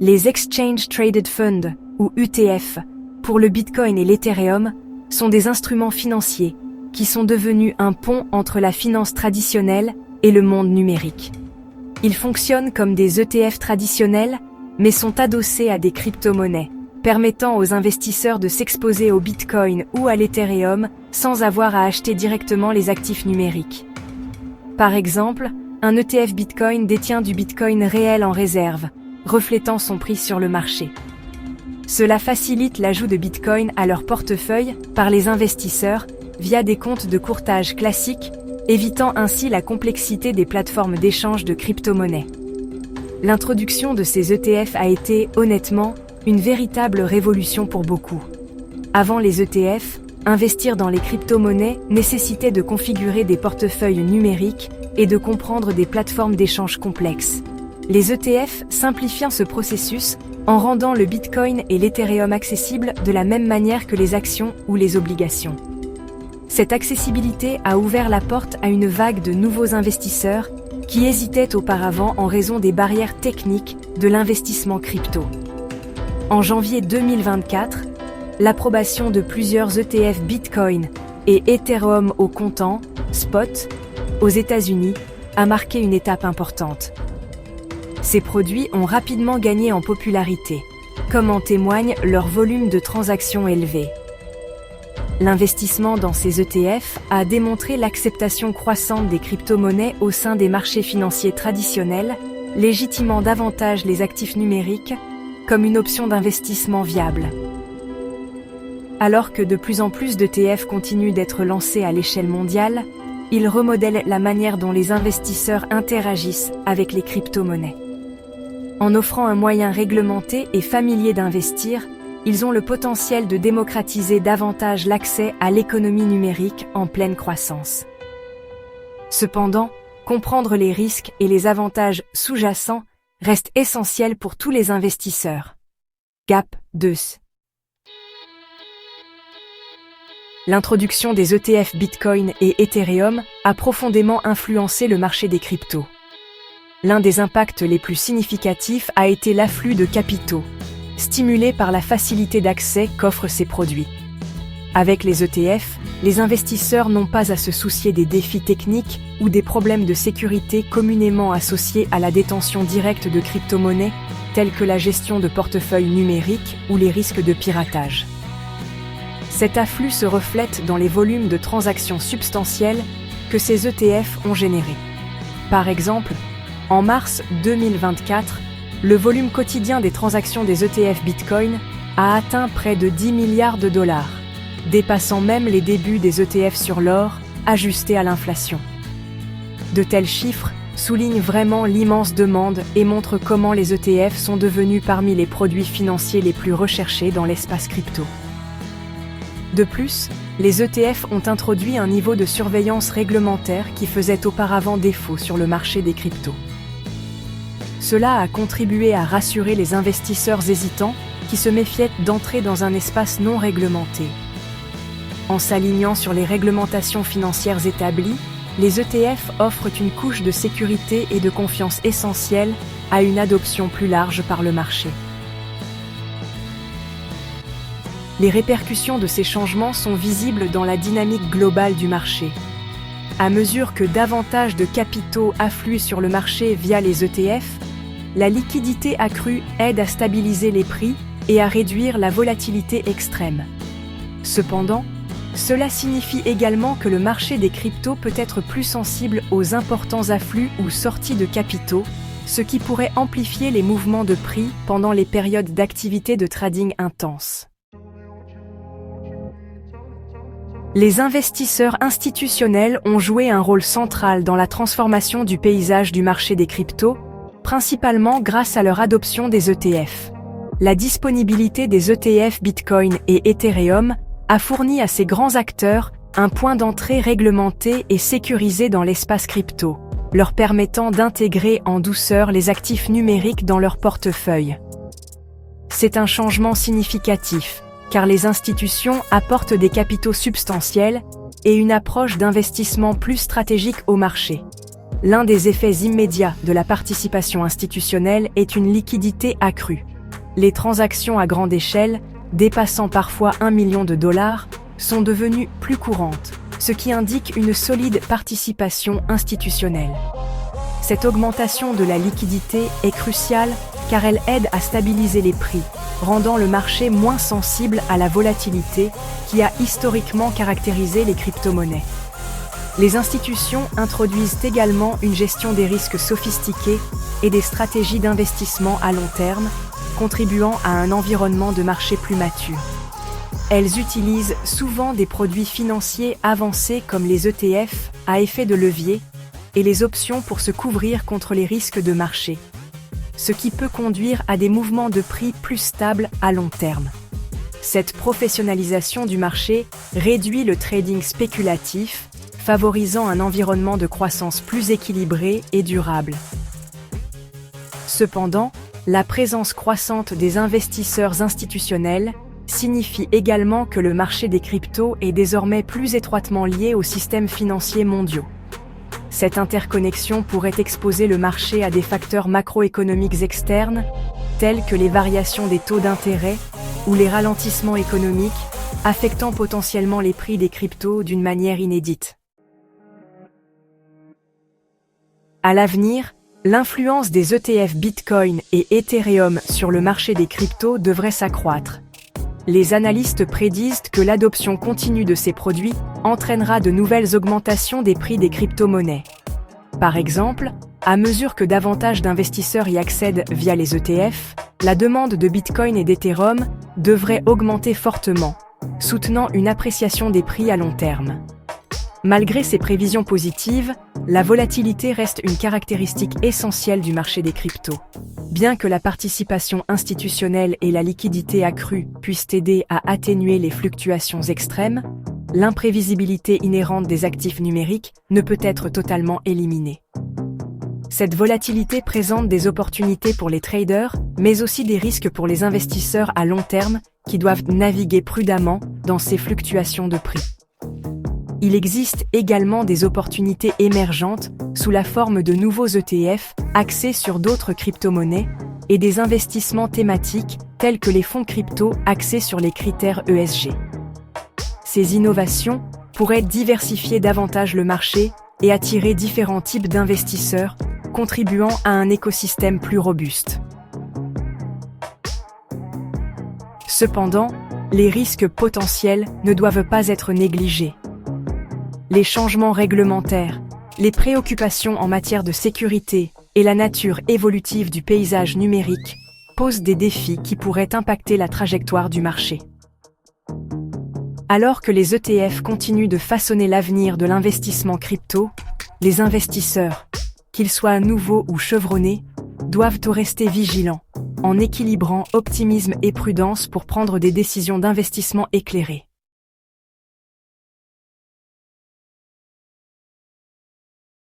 Les Exchange Traded Funds, ou ETF, pour le Bitcoin et l'Ethereum, sont des instruments financiers qui sont devenus un pont entre la finance traditionnelle et le monde numérique. Ils fonctionnent comme des ETF traditionnels, mais sont adossés à des crypto-monnaies, permettant aux investisseurs de s'exposer au Bitcoin ou à l'Ethereum sans avoir à acheter directement les actifs numériques. Par exemple, un ETF Bitcoin détient du Bitcoin réel en réserve, reflétant son prix sur le marché. Cela facilite l'ajout de Bitcoin à leur portefeuille par les investisseurs via des comptes de courtage classiques, évitant ainsi la complexité des plateformes d'échange de crypto-monnaies. L'introduction de ces ETF a été, honnêtement, une véritable révolution pour beaucoup. Avant les ETF, investir dans les crypto-monnaies nécessitait de configurer des portefeuilles numériques et de comprendre des plateformes d'échange complexes. Les ETF simplifient ce processus en rendant le Bitcoin et l'Ethereum accessibles de la même manière que les actions ou les obligations. Cette accessibilité a ouvert la porte à une vague de nouveaux investisseurs qui hésitaient auparavant en raison des barrières techniques de l'investissement crypto. En janvier 2024, l'approbation de plusieurs ETF Bitcoin et Ethereum au comptant, spot, aux États-Unis, a marqué une étape importante. Ces produits ont rapidement gagné en popularité, comme en témoigne leur volume de transactions élevé. L'investissement dans ces ETF a démontré l'acceptation croissante des crypto-monnaies au sein des marchés financiers traditionnels, légitimant davantage les actifs numériques comme une option d'investissement viable. Alors que de plus en plus d'ETF continuent d'être lancés à l'échelle mondiale, ils remodèlent la manière dont les investisseurs interagissent avec les crypto-monnaies. En offrant un moyen réglementé et familier d'investir, ils ont le potentiel de démocratiser davantage l'accès à l'économie numérique en pleine croissance. Cependant, comprendre les risques et les avantages sous-jacents reste essentiel pour tous les investisseurs. Gap 2. L'introduction des ETF Bitcoin et Ethereum a profondément influencé le marché des cryptos. L'un des impacts les plus significatifs a été l'afflux de capitaux, stimulé par la facilité d'accès qu'offrent ces produits. Avec les ETF, les investisseurs n'ont pas à se soucier des défis techniques ou des problèmes de sécurité communément associés à la détention directe de crypto-monnaies, tels que la gestion de portefeuilles numériques ou les risques de piratage. Cet afflux se reflète dans les volumes de transactions substantielles que ces ETF ont générés. Par exemple, en mars 2024, le volume quotidien des transactions des ETF Bitcoin a atteint près de 10 milliards de dollars, dépassant même les débuts des ETF sur l'or, ajustés à l'inflation. De tels chiffres soulignent vraiment l'immense demande et montrent comment les ETF sont devenus parmi les produits financiers les plus recherchés dans l'espace crypto. De plus, les ETF ont introduit un niveau de surveillance réglementaire qui faisait auparavant défaut sur le marché des cryptos. Cela a contribué à rassurer les investisseurs hésitants qui se méfiaient d'entrer dans un espace non réglementé. En s'alignant sur les réglementations financières établies, les ETF offrent une couche de sécurité et de confiance essentielle à une adoption plus large par le marché. Les répercussions de ces changements sont visibles dans la dynamique globale du marché. À mesure que davantage de capitaux affluent sur le marché via les ETF, la liquidité accrue aide à stabiliser les prix et à réduire la volatilité extrême. Cependant, cela signifie également que le marché des cryptos peut être plus sensible aux importants afflux ou sorties de capitaux, ce qui pourrait amplifier les mouvements de prix pendant les périodes d'activité de trading intense. Les investisseurs institutionnels ont joué un rôle central dans la transformation du paysage du marché des cryptos, principalement grâce à leur adoption des ETF. La disponibilité des ETF Bitcoin et Ethereum a fourni à ces grands acteurs un point d'entrée réglementé et sécurisé dans l'espace crypto, leur permettant d'intégrer en douceur les actifs numériques dans leur portefeuille. C'est un changement significatif, car les institutions apportent des capitaux substantiels et une approche d'investissement plus stratégique au marché. L'un des effets immédiats de la participation institutionnelle est une liquidité accrue. Les transactions à grande échelle, dépassant parfois $1 million, sont devenues plus courantes, ce qui indique une solide participation institutionnelle. Cette augmentation de la liquidité est cruciale car elle aide à stabiliser les prix, rendant le marché moins sensible à la volatilité qui a historiquement caractérisé les crypto-monnaies. Les institutions introduisent également une gestion des risques sophistiquée et des stratégies d'investissement à long terme, contribuant à un environnement de marché plus mature. Elles utilisent souvent des produits financiers avancés comme les ETF à effet de levier et les options pour se couvrir contre les risques de marché, ce qui peut conduire à des mouvements de prix plus stables à long terme. Cette professionnalisation du marché réduit le trading spéculatif, favorisant un environnement de croissance plus équilibré et durable. Cependant, la présence croissante des investisseurs institutionnels signifie également que le marché des cryptos est désormais plus étroitement lié aux systèmes financiers mondiaux. Cette interconnexion pourrait exposer le marché à des facteurs macroéconomiques externes, tels que les variations des taux d'intérêt ou les ralentissements économiques, affectant potentiellement les prix des cryptos d'une manière inédite. À l'avenir, l'influence des ETF Bitcoin et Ethereum sur le marché des cryptos devrait s'accroître. Les analystes prédisent que l'adoption continue de ces produits entraînera de nouvelles augmentations des prix des crypto-monnaies. Par exemple, à mesure que davantage d'investisseurs y accèdent via les ETF, la demande de Bitcoin et d'Ethereum devrait augmenter fortement, soutenant une appréciation des prix à long terme. Malgré ces prévisions positives, la volatilité reste une caractéristique essentielle du marché des cryptos. Bien que la participation institutionnelle et la liquidité accrue puissent aider à atténuer les fluctuations extrêmes, l'imprévisibilité inhérente des actifs numériques ne peut être totalement éliminée. Cette volatilité présente des opportunités pour les traders, mais aussi des risques pour les investisseurs à long terme qui doivent naviguer prudemment dans ces fluctuations de prix. Il existe également des opportunités émergentes sous la forme de nouveaux ETF axés sur d'autres crypto-monnaies et des investissements thématiques tels que les fonds crypto axés sur les critères ESG. Ces innovations pourraient diversifier davantage le marché et attirer différents types d'investisseurs, contribuant à un écosystème plus robuste. Cependant, les risques potentiels ne doivent pas être négligés. Les changements réglementaires, les préoccupations en matière de sécurité et la nature évolutive du paysage numérique posent des défis qui pourraient impacter la trajectoire du marché. Alors que les ETF continuent de façonner l'avenir de l'investissement crypto, les investisseurs, qu'ils soient nouveaux ou chevronnés, doivent rester vigilants, en équilibrant optimisme et prudence pour prendre des décisions d'investissement éclairées.